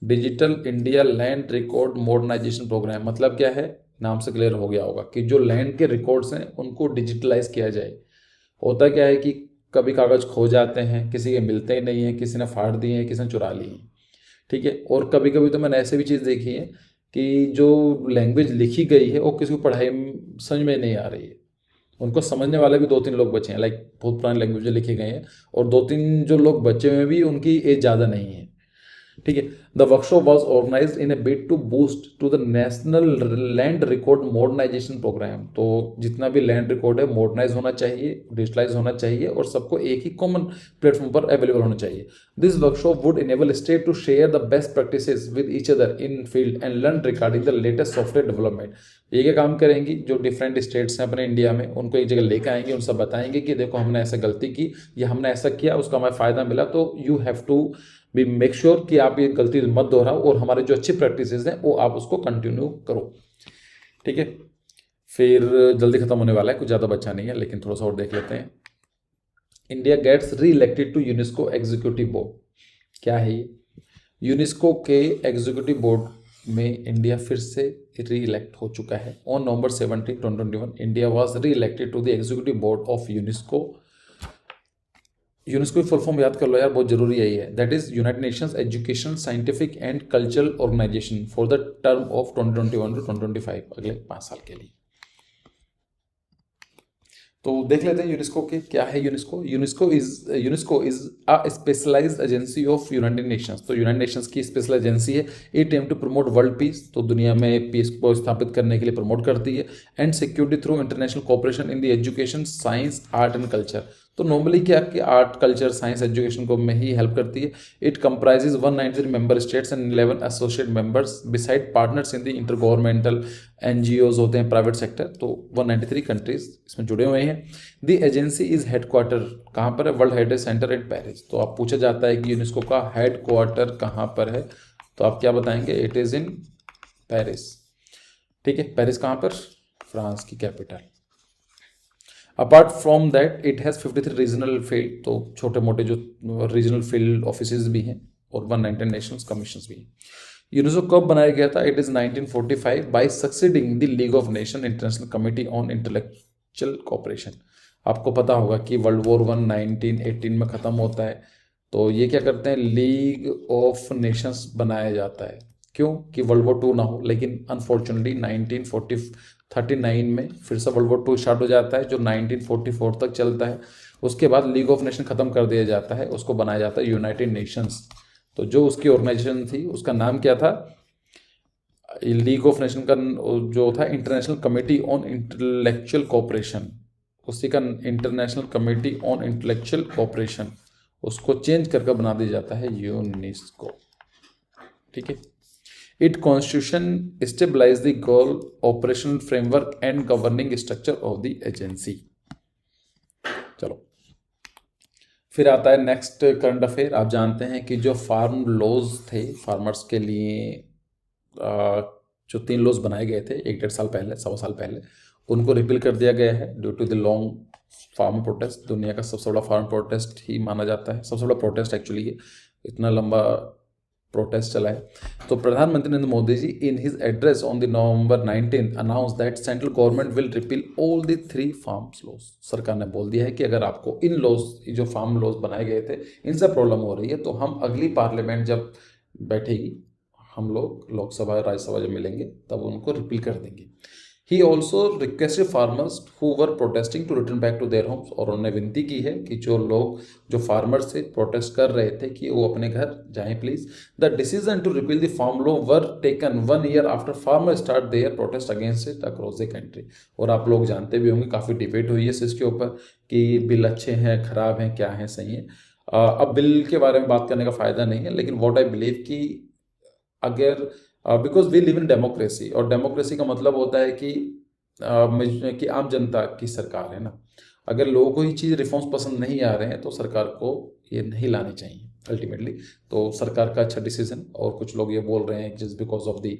digital India land record modernisation programme मतलब क्या है, नाम से क्लियर हो गया होगा कि जो लैंड के रिकॉर्ड्स हैं उनको डिजिटलाइज किया जाए। होता क्या है कि कभी कागज़ खो जाते हैं, किसी के मिलते ही नहीं हैं, किसी ने फाड़ दिए हैं, किसी ने चुरा लिए हैं, ठीक है। और कभी कभी तो मैंने ऐसे भी चीज़ देखी है कि जो लैंग्वेज लिखी गई है वो किसी को पढ़ाई समझ में नहीं आ रही है, उनको समझने वाले भी 2-3 लोग बचे हैं, लाइक बहुत पुराने लैंग्वेज लिखे गए हैं, और 2-3 जो लोग बचे हुए भी उनकी एज ज़्यादा नहीं है, ठीक है। The workshop was organise in a bid to boost to the national land record modernisation programme. तो जितना भी लैंड रिकॉर्ड है मॉडर्नाइज होना चाहिए, डिजिटलाइज होना चाहिए, और सबको एक ही कॉमन प्लेटफॉर्म पर अवेलेबल होना चाहिए। This workshop would enable state to share the best practices with each other in field and learn regarding the latest software development. ये क्या काम करेंगी, जो डिफरेंट स्टेट्स हैं अपने इंडिया में उनको एक जगह लेकर आएंगे, उनसे बताएंगे कि देखो हमने ऐसा गलती की या हमने ऐसा किया, उसका हमें फ़ायदा मिला, तो यू हैव टू भी मेक श्योर कि आप ये गलती मत दोहराओ, और हमारे जो अच्छी प्रैक्टिसेस हैं वो आप उसको कंटिन्यू करो, ठीक है। फिर जल्दी खत्म होने वाला है, कुछ ज़्यादा बचा नहीं है, लेकिन थोड़ा सा और देख लेते हैं। India gets re elected to UNESCO executive board. क्या है ये, यूनेस्को के एग्जीक्यूटिव बोर्ड में इंडिया फिर से री इलेक्ट हो चुका है। On November 17, 2021 India was re elected to the executive board of UNESCO. UNESCO की फुल फॉर्म याद कर लो यार, बहुत जरूरी यही है। That is United Nations education scientific and cultural organisation for the term of 2021 to 2025, अगले 5 साल के लिए। तो देख लेते हैं यूनेस्को के क्या है। UNESCO is a specialised agency of United Nations. तो यूनाइटेड नेशंस की स्पेशल एजेंसी है। It aim to promote world peace, तो दुनिया में पीस को स्थापित करने के लिए प्रमोट करती है, and security through international cooperation in the education, science, art and culture. तो नॉर्मली क्या कि आर्ट, कल्चर, साइंस, एजुकेशन को में ही हेल्प करती है। It comprises 193 member states and 11 associate members beside partners in the inter governmental NGOs होते हैं, private sector. तो 193 कंट्रीज इसमें जुड़े हुए हैं। द एजेंसी इज हेडक्वार्टर कहाँ पर है, world heritage centre at Paris. तो आप पूछा जाता है कि यूनेस्को का हेडक्वार्टर कहाँ पर है, तो आप क्या बताएंगे, इट इज़ इन पेरिस, ठीक है। पेरिस कहाँ पर, फ्रांस की capital. Apart from that it has 53 regional field, तो छोटे मोटे जो रीजनल फील्ड ऑफिस भी हैं, और 119 नेशंस कमीशंस भी हैं। यूनेस्को कब बनाया गया था, it is 1945 by succeeding the League of Nation international committee on intellectual cooperation. आपको पता होगा कि वर्ल्ड वॉर 1 1918 में ख़त्म होता है, तो ये क्या करते हैं, लीग ऑफ नेशंस बनाया जाता है। क्यों, कि वर्ल्ड वॉर 2 ना हो। लेकिन अनफॉर्चुनेटली 1939 में फिर से वर्ल्ड वॉर 2 स्टार्ट हो जाता है, जो 1944 तक चलता है। उसके बाद लीग ऑफ नेशन ख़त्म कर दिया जाता है, उसको बनाया जाता है यूनाइटेड नेशंस। तो जो उसकी ऑर्गेनाइजेशन थी उसका नाम क्या था, लीग ऑफ नेशन का जो था international committee on intellectual cooperation, उसी का international committee on intellectual cooperation, उसको चेंज करके बना दिया जाता है यूनेस्को, ठीक है। It constitution stabilise the goal, operational framework and governing structure of the agency. चलो फिर आता है नेक्स्ट करंट अफेयर। आप जानते हैं कि जो फार्म लॉज थे फार्मर्स के लिए, जो 3 लॉज बनाए गए थे 1-1.5 साल पहले, 1.25 साल पहले, उनको रिपील कर दिया गया है due to the long farm protest. दुनिया का सबसे बड़ा फार्म प्रोटेस्ट ही माना जाता है, सबसे बड़ा प्रोटेस्ट एक्चुअली है, इतना लंबा प्रोटेस्ट चला है। तो प्रधानमंत्री Narendra Modi ji in his address on the November 19 announce that central government will repeal all the 3 farms laws. सरकार ने बोल दिया है कि अगर आपको इन लॉज, जो फार्म लॉज बनाए गए थे, इनसे प्रॉब्लम हो रही है, तो हम अगली पार्लियामेंट जब बैठेगी, हम लोग लोकसभा राज्यसभा जब मिलेंगे तब उनको रिपील कर देंगे। He also requested farmers who were protesting to return back to their homes, और उन्होंने विनती की है कि जो फार्मर्स थे, प्रोटेस्ट कर रहे थे, कि वो अपने घर जाएं please. The decision to repeal the farm law were taken 1 year after farmer start their protest against it across the country. और आप लोग जानते भी होंगे, काफ़ी डिबेट हुई है इसके ऊपर कि बिल अच्छे हैं, खराब हैं, क्या हैं, सही है। अब बिल के बारे में बात करने का फ़ायदा नहीं है, लेकिन वॉट आई बिलीव कि अगर because we live in democracy, और डेमोक्रेसी का मतलब होता है कि आम जनता की सरकार है ना। अगर लोगों को ये चीज़ रिफॉर्म्स पसंद नहीं आ रहे हैं तो सरकार को ये नहीं लानी चाहिए अल्टीमेटली। तो सरकार का अच्छा डिसीजन, और कुछ लोग ये बोल रहे हैं just because of the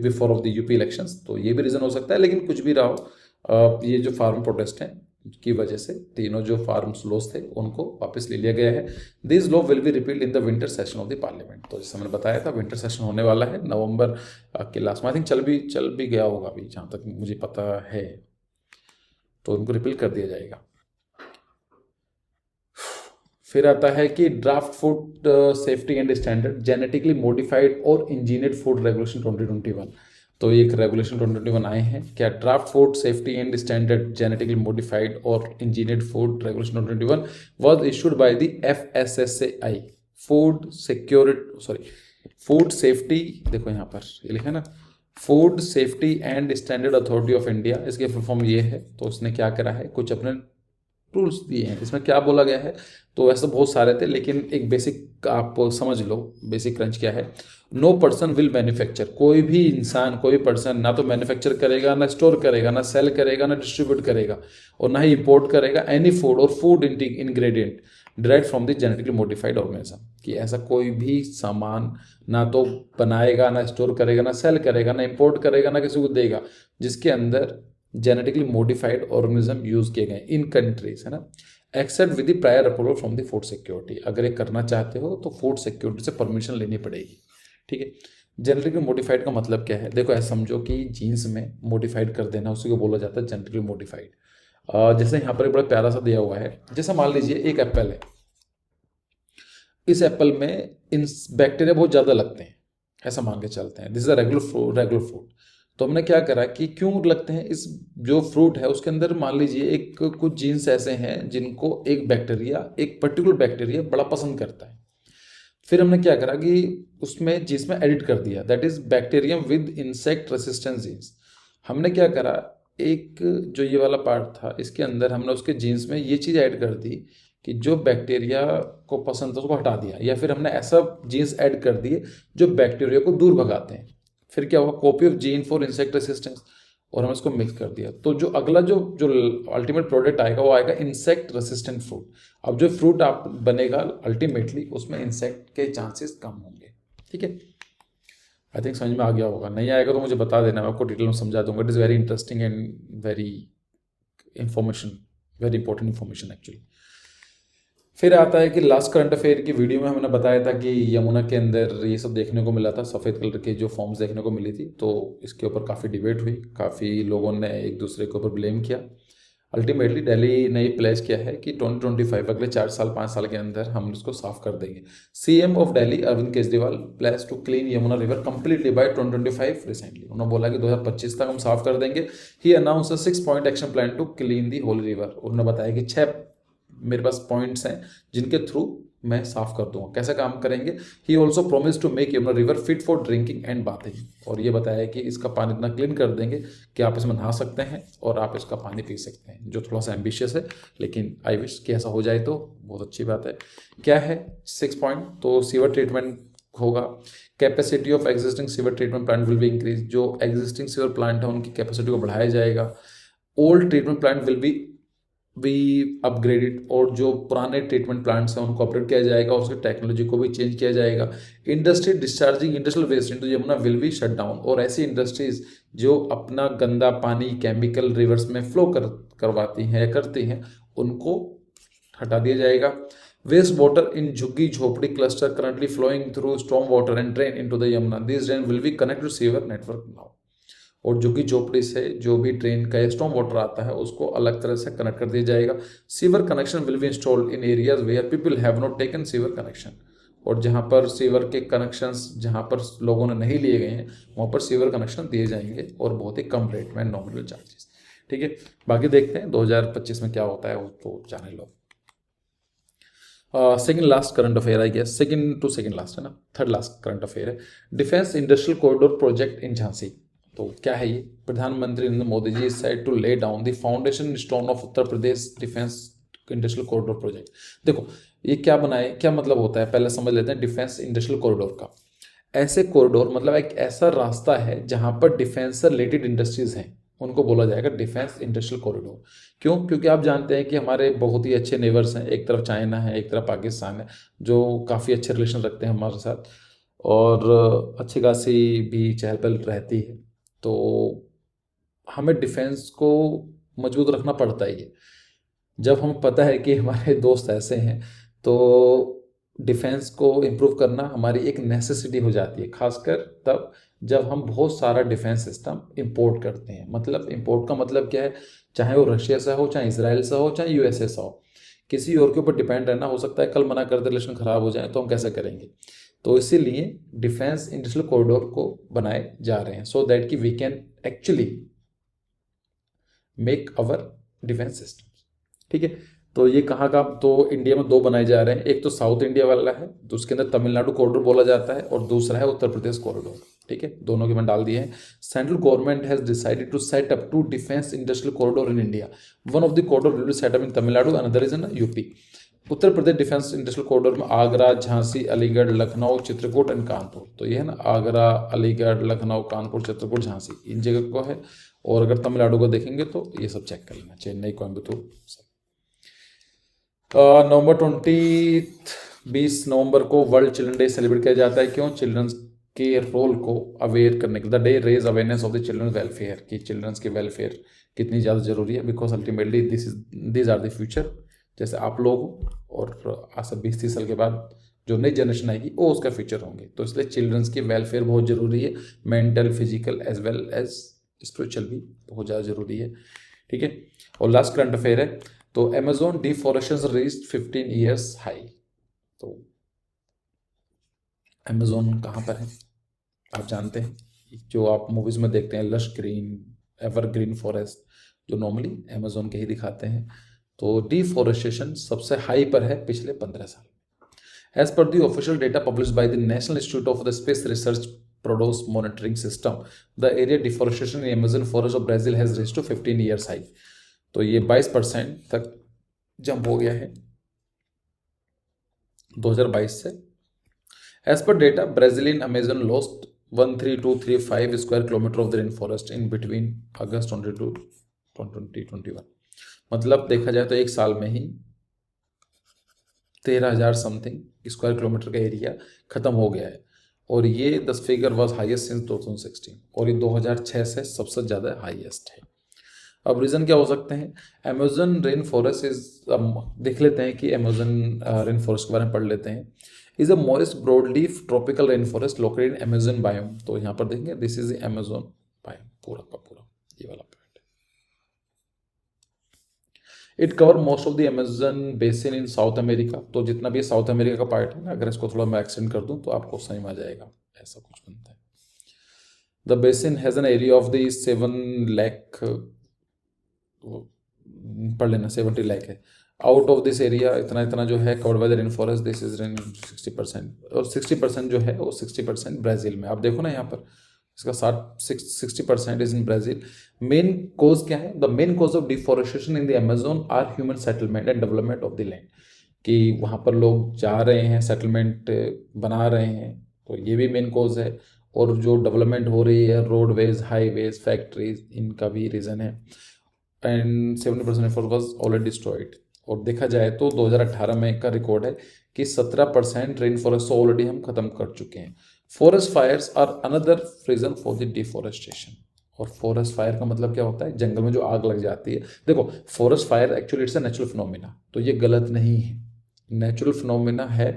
before of the UP elections, तो ये भी रीज़न हो सकता है। लेकिन कुछ भी रहा हो, ये जो फार्म प्रोटेस्ट हैं की वजह से तीनों जो फार्म्स लॉस थे उनको वापस ले लिया गया है। This law will be repealed in the winter session of the parliament. तो जैसे मैंने बताया था, विंटर सेशन होने वाला है नवंबर के लास्ट में, आई थिंक चल भी गया होगा अभी, जहाँ तक मुझे पता है, तो उनको रिपील कर दिया जाएगा। फिर आता है कि draft food safety and standard genetically modified और इंजीनियर्ड फूड रेगुलेशन 2021। तो एक रेगुलेशन 2021 आए हैं क्या, draft food safety and standard genetically modified और engineered food regulation 2021 was issued by the FSSAI, food safety, देखो यहाँ पर ये लिखा है ना, food safety and standard authority of India, इसके फुल फॉर्म ये है। तो उसने क्या करा है, कुछ अपने रूल्स दिए हैं। इसमें क्या बोला गया है, तो वैसे बहुत सारे थे, लेकिन एक बेसिक आप समझ लो, बेसिक क्रंच क्या है। नो पर्सन विल मैन्युफैक्चर, कोई भी इंसान, कोई पर्सन ना तो मैन्युफैक्चर करेगा, ना स्टोर करेगा, ना सेल करेगा, ना डिस्ट्रीब्यूट करेगा, और ना ही इंपोर्ट करेगा एनी फूड और food ingredient direct from the genetically modified organism, कि ऐसा कोई भी सामान ना तो बनाएगा, ना स्टोर करेगा, ना सेल करेगा, ना इंपोर्ट करेगा, ना किसी को देगा जिसके अंदर जेनेटिकली मॉडिफाइड ऑर्गेनिज्म यूज किए गए इन कंट्रीज, है ना, except with the prior approval from the food security. अगर ये करना चाहते हो तो फूड सिक्योरिटी से परमिशन लेनी पड़ेगी, ठीक है। जेनेटिकली मॉडिफाइड का मतलब क्या है, देखो ऐसा समझो कि जीन्स में मॉडिफाइड कर देना, उसी को बोला जाता है जेनेटिकली मॉडिफाइड। जैसे यहाँ पर एक बड़ा प्यारा सा दिया हुआ है, जैसे मान लीजिए एक एप्पल है, इस एप्पल में इन बैक्टीरिया बहुत ज़्यादा लगते हैं, ऐसा मान के चलते हैं, this is a regular fruit. तो हमने क्या करा कि क्यों लगते हैं, इस जो फ्रूट है उसके अंदर मान लीजिए एक कुछ जीन्स ऐसे हैं जिनको एक पर्टिकुलर बैक्टीरिया बड़ा पसंद करता है। फिर हमने क्या करा कि उसमें जिसमें एडिट कर दिया, that is bacterium with insect resistance genes. हमने क्या करा, एक जो ये वाला पार्ट था इसके अंदर हमने उसके जीन्स में ये चीज़ ऐड कर दी कि जो बैक्टीरिया को पसंद था उसको हटा दिया, या फिर हमने ऐसा जीन्स ऐड कर दिए जो बैक्टीरिया को दूर भगाते हैं। फिर क्या हुआ, copy of gene for insect resistance, और हमने उसको मिक्स कर दिया। तो जो अगला जो जो अल्टीमेट प्रोडक्ट आएगा वो आएगा इंसेक्ट रेसिस्टेंट फ्रूट। अब जो फ्रूट आप बनेगा अल्टीमेटली उसमें इंसेक्ट के चांसेस कम होंगे, ठीक है। आई थिंक समझ में आ गया होगा, नहीं आएगा तो मुझे बता देना, मैं आपको डिटेल में समझा दूंगा। It is very interesting and very important information actually. फिर आता है कि लास्ट करंट अफेयर की वीडियो में हमने बताया था कि यमुना के अंदर ये सब देखने को मिला था, सफ़ेद कलर के जो फॉर्म्स देखने को मिली थी। तो इसके ऊपर काफ़ी डिबेट हुई, काफ़ी लोगों ने एक दूसरे के ऊपर ब्लेम किया। अल्टीमेटली दिल्ली ने प्लेस किया है कि 2025 अगले 4-5 साल के अंदर हम उसको साफ कर देंगे। CM of Delhi Arvind Kejriwal place to clean Yamuna river completely by 2025 recently. उन्होंने बोला कि 2025 तक हम साफ कर देंगे। He announce a 6-point action plan to clean the whole river. उन्होंने बताया कि 6 मेरे पास पॉइंट्स हैं जिनके थ्रू मैं साफ कर दूंगा। कैसे काम करेंगे, he also promise to make Yamuna river fit for drinking and bathing. और ये बताया कि इसका पानी इतना क्लीन कर देंगे कि आप इसमें नहा सकते हैं और आप इसका पानी पी सकते हैं, जो थोड़ा सा एम्बिशियस है, लेकिन आई विश कि ऐसा हो जाए तो बहुत अच्छी बात है। क्या है 6 पॉइंट, तो सीवर ट्रीटमेंट होगा। Capacity of existing sewer treatment plant will be increase. जो एग्जिस्टिंग सीवर प्लांट है उनकी कैपेसिटी को बढ़ाया जाएगा। Old treatment plant will be upgraded, और जो पुराने ट्रीटमेंट प्लांट्स हैं उनको अपग्रेड किया जाएगा, उसकी टेक्नोलॉजी को भी चेंज किया जाएगा। Industry discharging industrial waste into Yamuna will be shut down. और ऐसी इंडस्ट्रीज जो अपना गंदा पानी केमिकल रिवर्स में फ्लो करवाती हैं या करती हैं उनको हटा दिया जाएगा। Waste water in jhuggi jhopdi cluster currently flowing through storm water and drain into the Yamuna, this drain will be connected to sewer network now. और झुग्गी झोपड़ी से जो भी ड्रेन का स्टॉर्म वाटर आता है उसको अलग तरह से कनेक्ट कर दिया जाएगा। Sewer connection will be installed in areas where people have not taken sewer connection. और जहाँ पर सीवर के कनेक्शंस जहाँ पर लोगों ने नहीं लिए गए हैं वहाँ पर सीवर कनेक्शन दिए जाएंगे और बहुत ही कम रेट में, नॉमिनल चार्जेस। ठीक है, बाकी देखते हैं 2025 में क्या होता है, वो तो जाने लो। Second last current affair I guess, second to second last है ना, थर्ड लास्ट करंट अफेयर है। Defence industrial corridor project in Jhansi. तो क्या है ये? प्रधानमंत्री Narendra Modi ji said to lay down the foundation stone of Uttar Pradesh defence industrial corridor project. देखो ये क्या बनाए, क्या मतलब होता है, पहले समझ लेते हैं डिफेंस इंडस्ट्रियल कॉरिडोर का। ऐसे कॉरिडोर मतलब एक ऐसा रास्ता है जहां पर डिफेंस से रिलेटेड इंडस्ट्रीज हैं, उनको बोला जाएगा डिफेंस इंडस्ट्रियल कॉरिडोर। क्यों? क्योंकि आप जानते हैं कि हमारे बहुत ही अच्छे नेबर्स हैं, एक तरफ चाइना है, एक तरफ पाकिस्तान है, जो काफ़ी अच्छे रिलेशन रखते हैं हमारे साथ और अच्छी खासी भी चहल पहल रहती है। तो हमें डिफेंस को मजबूत रखना पड़ता ही है। जब हमें पता है कि हमारे दोस्त ऐसे हैं तो डिफेंस को इम्प्रूव करना हमारी एक नेसेसिटी हो जाती है, खासकर तब जब हम बहुत सारा डिफेंस सिस्टम इंपोर्ट करते हैं। मतलब इंपोर्ट का मतलब क्या है, चाहे वो रशिया से हो, चाहे इसराइल से हो, चाहे यूएसए से हो, किसी और के ऊपर डिपेंड रहना, हो सकता है कल मना कर दे, रिलेशन खराब हो जाए तो हम कैसे करेंगे। तो इसीलिए डिफेंस इंडस्ट्रियल कॉरिडोर को बनाए जा रहे हैं सो दैट कि we can actually make our defence system. ठीक है, तो ये कहाँ का, तो इंडिया में दो बनाए जा रहे हैं, एक तो साउथ इंडिया वाला है, तो उसके अंदर तमिलनाडु कॉरिडोर बोला जाता है, और दूसरा है उत्तर प्रदेश कॉरिडोर। ठीक है, दोनों के मैंने डाल दिए हैं। Central government has decided to set up two defence industrial corridor in India. One of the corridor will be set up in Tamil Nadu, another is in UP. Uttar Pradesh defence industrial corridor में आगरा, झांसी, अलीगढ़, लखनऊ, चित्रकूट एंड कानपुर। तो ये है ना, आगरा, अलीगढ़, लखनऊ, कानपुर, चित्रकूट, झांसी, इन जगह को है। और अगर तमिलनाडु को देखेंगे तो ये सब चेक कर लेना, चेन्नई, कोयम्बतूर सब। नवंबर 20 नवंबर को वर्ल्ड चिल्ड्रन डे सेलिब्रेट किया जाता है। क्यों? चिल्ड्रंस के रोल को अवेयर करने के, the day raise awareness of the children welfare, कि चिल्ड्रंस के वेलफेयर कितनी ज़्यादा जरूरी है, because ultimately this are the future. जैसे आप लोग हो और आज से 20-30 साल के बाद जो नई जनरेशन आएगी वो उसका फ्यूचर होंगे, तो इसलिए चिल्ड्रंस की वेलफेयर बहुत ज़रूरी है, mental, physical as well as spiritual भी बहुत ज़्यादा ज़रूरी है। ठीक है, और लास्ट करंट अफेयर है, तो Amazon deforestation reached 15 years high. तो अमेजोन कहाँ पर है आप जानते हैं, जो आप मूवीज में देखते हैं लश ग्रीन, एवरग्रीन फॉरेस्ट, जो नॉर्मली अमेजोन के ही दिखाते हैं। तो डिफॉरेस्टेशन सबसे हाई पर है पिछले 15 साल। As per the official data publish by the national institute of the space research PRODES monitoring system, the area deforestation in Amazon forest of Brazil has reached to 15 years high. तो ये 22% तक jump हो गया है 2022 से। As per data, Brazilian Amazon lost 13235 square kilometre of the rain forest in between August 22 2021। मतलब देखा जाए तो एक साल में ही 13,000 समथिंग स्क्वायर किलोमीटर का एरिया खत्म हो गया है, और ये 10 फिगर वॉज हाईएस्ट सिंस 2016, और ये 2006 से सबसे ज़्यादा हाईएस्ट है। अब रीज़न क्या हो सकते हैं? अमेजन रेन फॉरेस्ट इज, देख लेते हैं कि अमेजन रेन फॉरेस्ट के बारे में पढ़ लेते हैं। Is a moist broadleaf tropical rain forest located in Amazon biome. तो यहाँ पर देखेंगे दिस इज अमेजन बायोम, पूरा का पूरा ये वाला point. It cover most of the Amazon basin in south America. तो जितना भी साउथ अमेरिका का पार्ट है ना, अगर इसको थोड़ा मैं एक्सटेंड कर दूँ तो आपको समझ में आ जाएगा, ऐसा कुछ बनता है। The basin has an area of the 7 lakh, पढ़ लेना 70 लाख है। आउट ऑफ दिस एरिया इतना इतना जो है covered by the rain forest, this is rain 60%, और 60% जो है वो 60% ब्राज़ील में। आप देखो ना यहाँ पर इसका 60% is in Brazil. Main cause क्या है? The main cause of deforestation in the Amazon are human settlement and development of the land, कि वहाँ पर लोग जा रहे हैं, सेटलमेंट बना रहे हैं, तो ये भी मेन कोज है। और जो डेवलपमेंट हो रही है, रोडवेज, हाईवेज, फैक्ट्रीज, इनका भी रीज़न है। And 70% effort was already destroyed. और देखा जाए तो 2018 में का रिकॉर्ड है कि 17% रेन फॉरेस्ट ऑलरेडी हम खत्म कर चुके हैं। Forest fires are another reason for the deforestation. और फॉरेस्ट फायर का मतलब क्या होता है? जंगल में जो आग लग जाती है। देखो, forest fire actually it's a natural phenomena, तो ये गलत नहीं है, नेचुरल फिनोमिना है।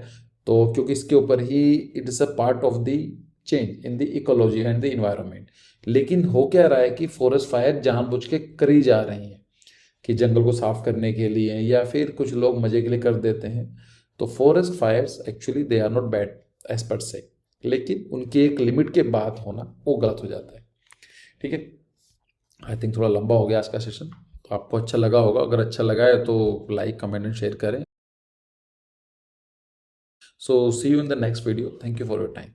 तो क्योंकि इसके ऊपर ही it is a part of the change in the ecology and the environment. लेकिन हो क्या रहा है कि फॉरेस्ट फायर जानबूझ के करी जा रही हैं, कि जंगल को साफ करने के लिए, या फिर कुछ लोग मज़े के लिए कर देते हैं। तो forest fires actually they are not bad as per se, लेकिन उनकी एक लिमिट के बाद होना वो गलत हो जाता है। ठीक है, आई थिंक थोड़ा लंबा हो गया आज का सेशन, तो आपको अच्छा लगा होगा। अगर अच्छा लगा है तो लाइक कमेंट एंड शेयर करें। So see you in the next video, thank you for your time.